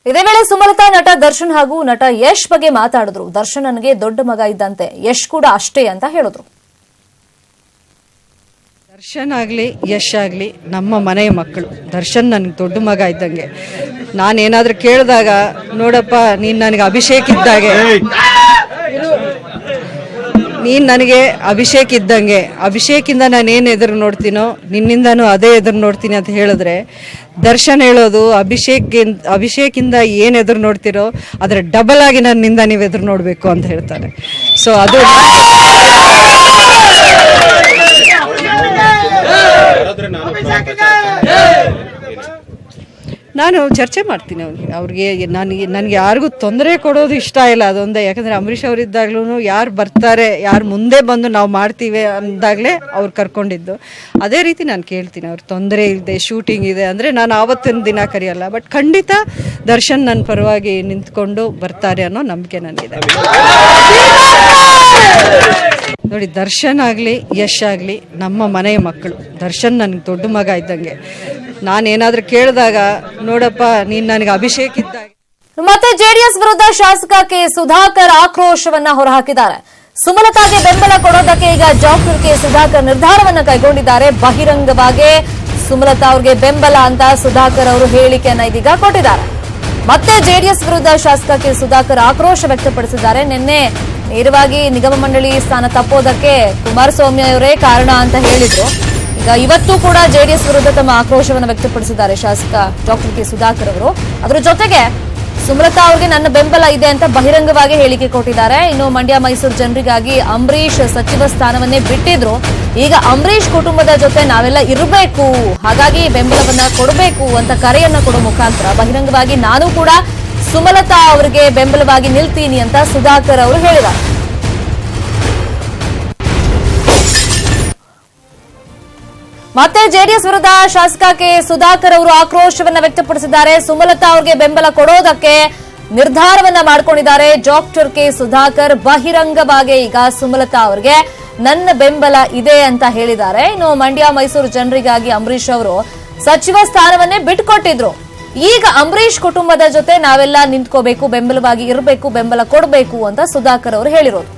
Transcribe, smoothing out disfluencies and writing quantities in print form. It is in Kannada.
ಇದೇ ವೇಳೆ ಸುಮಲತಾ ನಟ ದರ್ಶನ್ ಹಾಗೂ ನಟ ಯಶ್ ಬಗ್ಗೆ ಮಾತಾಡಿದ್ರು. ದರ್ಶನ್ ನನಗೆ ದೊಡ್ಡ ಮಗ ಇದ್ದಂತೆ, ಯಶ್ ಕೂಡ ಅಷ್ಟೇ ಅಂತ ಹೇಳಿದ್ರು. ದರ್ಶನ್ ಆಗಲಿ ಯಶ್ ಆಗಲಿ ನಮ್ಮ ಮನೆಯ ಮಕ್ಕಳು. ದರ್ಶನ್ ನನಗೆ ದೊಡ್ಡ ಮಗ ಇದ್ದಂಗೆ. ನಾನೇನಾದರೂ ಕೇಳಿದಾಗ, ನೋಡಪ್ಪ ನೀನು ನನಗೆ ಅಭಿಷೇಕ್ ಇದ್ದಾಗೆ, ನೀನು ನನಗೆ ಅಭಿಷೇಕ್ ಇದ್ದಂಗೆ, ಅಭಿಷೇಕಿಂದ ನಾನೇನು ಎದುರು ನೋಡ್ತೀನೋ ನಿನ್ನಿಂದನೂ ಅದೇ ಎದುರು ನೋಡ್ತೀನಿ ಅಂತ ಹೇಳಿದ್ರೆ, ದರ್ಶನ್ ಹೇಳೋದು ಅಭಿಷೇಕಿಂದ ಏನು ಎದುರು ನೋಡ್ತಿರೋ ಅದರ ಡಬಲ್ ಆಗಿ ನನ್ನಿಂದ ನೀವು ಎದುರು ನೋಡಬೇಕು ಅಂತ ಹೇಳ್ತಾರೆ. ಸೊ ಅದು ನಾನು ಚರ್ಚೆ ಮಾಡ್ತೀನಿ ಅವ್ರಿಗೆ. ನನಗೆ ಯಾರಿಗೂ ತೊಂದರೆ ಕೊಡೋದು ಇಷ್ಟ ಇಲ್ಲ, ಅದೊಂದೇ. ಯಾಕಂದರೆ ಅಂಬರೀಷ್ ಅವರಿದ್ದಾಗ್ಲೂ ಯಾರು ಬರ್ತಾರೆ, ಯಾರು ಮುಂದೆ ಬಂದು ನಾವು ಮಾಡ್ತೀವಿ ಅಂದಾಗಲೇ ಅವ್ರು ಕರ್ಕೊಂಡಿದ್ದು. ಅದೇ ರೀತಿ ನಾನು ಕೇಳ್ತೀನಿ, ಅವ್ರು ತೊಂದರೆ ಇಲ್ಲದೆ ಶೂಟಿಂಗ್ ಇದೆ ಅಂದರೆ ನಾನು ಆವತ್ತಿನ ದಿನ ಕರೆಯಲ್ಲ. ಬಟ್ ಖಂಡಿತ ದರ್ಶನ್ ನನ್ನ ಪರವಾಗಿ ನಿಂತ್ಕೊಂಡು ಬರ್ತಾರೆ ಅನ್ನೋ ನಂಬಿಕೆ ನನಗಿದೆ. ನೋಡಿ, ದರ್ಶನ್ ಆಗಲಿ ಯಶ್ ಆಗಲಿ ನಮ್ಮ ಮನೆಯ ಮಕ್ಕಳು. ದರ್ಶನ್ ನನಗೆ ದೊಡ್ಡ ಮಗ ಇದ್ದಂಗೆ. ನಾನೇನಾದರೂ ಕೇಳಿದಾಗ, ನೋಡಪ್ಪ ನೀನು ನನಗೆ ಅಭಿಷೇಕ್ ಇದ್ದಾಗ. ಮತ್ತೆ ಜೆಡಿಎಸ್ ವಿರುದ್ಧ ಶಾಸಕ ಕೆ ಸುಧಾಕರ್ ಆಕ್ರೋಶವನ್ನ ಹೊರಹಾಕಿದ್ದಾರೆ. ಸುಮಲತಾಗೆ ಬೆಂಬಲ ಕೊಡೋದಕ್ಕೆ ಈಗ ಡಾಕ್ಟರ್ ಕೆ ಸುಧಾಕರ್ ನಿರ್ಧಾರವನ್ನ ಕೈಗೊಂಡಿದ್ದಾರೆ. ಬಹಿರಂಗವಾಗಿ ಸುಮಲತಾ ಅವರಿಗೆ ಬೆಂಬಲ ಅಂತ ಸುಧಾಕರ್ ಅವರು ಹೇಳಿಕೆಯನ್ನ ಇದೀಗ ಕೊಟ್ಟಿದ್ದಾರೆ. ಮತ್ತೆ ಜೆಡಿಎಸ್ ವಿರುದ್ಧ ಶಾಸಕ ಕೆ ಸುಧಾಕರ್ ಆಕ್ರೋಶ ವ್ಯಕ್ತಪಡಿಸಿದ್ದಾರೆ. ನಿನ್ನೆ ನೇರವಾಗಿ ನಿಗಮ ಮಂಡಳಿ ಸ್ಥಾನ ತಪ್ಪೋದಕ್ಕೆ ಕುಮಾರಸ್ವಾಮಿ ಅವರೇ ಕಾರಣ ಅಂತ ಹೇಳಿದ್ರು. ಈಗ ಇವತ್ತು ಕೂಡ ಜೆಡಿಎಸ್ ವಿರುದ್ಧ ತಮ್ಮ ಆಕ್ರೋಶವನ್ನು ವ್ಯಕ್ತಪಡಿಸಿದ್ದಾರೆ ಶಾಸಕ ಡಾಕ್ಟರ್ ಕೆ ಸುಧಾಕರ್ ಅವರು. ಅದರ ಜೊತೆಗೆ ಸುಮಲತಾ ಅವರಿಗೆ ನನ್ನ ಬೆಂಬಲ ಇದೆ ಅಂತ ಬಹಿರಂಗವಾಗಿ ಹೇಳಿಕೆ ಕೊಟ್ಟಿದ್ದಾರೆ. ಇನ್ನು ಮಂಡ್ಯ ಮೈಸೂರು ಜನರಿಗಾಗಿ ಅಂಬರೀಷ್ ಸಚಿವ ಸ್ಥಾನವನ್ನೇ ಬಿಟ್ಟಿದ್ರು. ಈಗ ಅಂಬರೀಷ್ ಕುಟುಂಬದ ಜೊತೆ ನಾವೆಲ್ಲ ಇರಬೇಕು, ಹಾಗಾಗಿ ಬೆಂಬಲವನ್ನ ಕೊಡಬೇಕು ಅಂತ ಕರೆಯನ್ನ ಕೊಡೋ ಮುಖಾಂತರ ಬಹಿರಂಗವಾಗಿ ನಾನು ಕೂಡ ಸುಮಲತಾ ಅವರಿಗೆ ಬೆಂಬಲವಾಗಿ ನಿಲ್ತೀನಿ ಅಂತ ಸುಧಾಕರ್ ಅವರು ಹೇಳಿದ್ದಾರೆ. ಮತ್ತೆ ಜೆಡಿಎಸ್ ವಿರುದ್ಧ ಶಾಸಕ ಕೆ ಸುಧಾಕರ್ ಅವರು ಆಕ್ರೋಶವನ್ನ ವ್ಯಕ್ತಪಡಿಸಿದ್ದಾರೆ. ಸುಮಲತಾ ಅವರಿಗೆ ಬೆಂಬಲ ಕೊಡೋದಕ್ಕೆ ನಿರ್ಧಾರವನ್ನ ಮಾಡಿಕೊಂಡಿದ್ದಾರೆ ಡಾಕ್ಟರ್ ಕೆ ಸುಧಾಕರ್. ಬಹಿರಂಗವಾಗಿ ಈಗ ಸುಮಲತಾ ಅವರಿಗೆ ನನ್ನ ಬೆಂಬಲ ಇದೆ ಅಂತ ಹೇಳಿದ್ದಾರೆ. ಇನ್ನು ಮಂಡ್ಯ ಮೈಸೂರು ಜನರಿಗಾಗಿ ಅಂಬರೀಷ್ ಅವರು ಸಚಿವ ಸ್ಥಾನವನ್ನೇ ಬಿಟ್ಟುಕೊಟ್ಟಿದ್ರು. ಈಗ ಅಂಬರೀಷ್ ಕುಟುಂಬದ ಜೊತೆ ನಾವೆಲ್ಲ ನಿಂತ್ಕೋಬೇಕು, ಬೆಂಬಲವಾಗಿ ಇರಬೇಕು, ಬೆಂಬಲ ಕೊಡಬೇಕು ಅಂತ ಸುಧಾಕರ್ ಅವರು ಹೇಳಿರೋದು.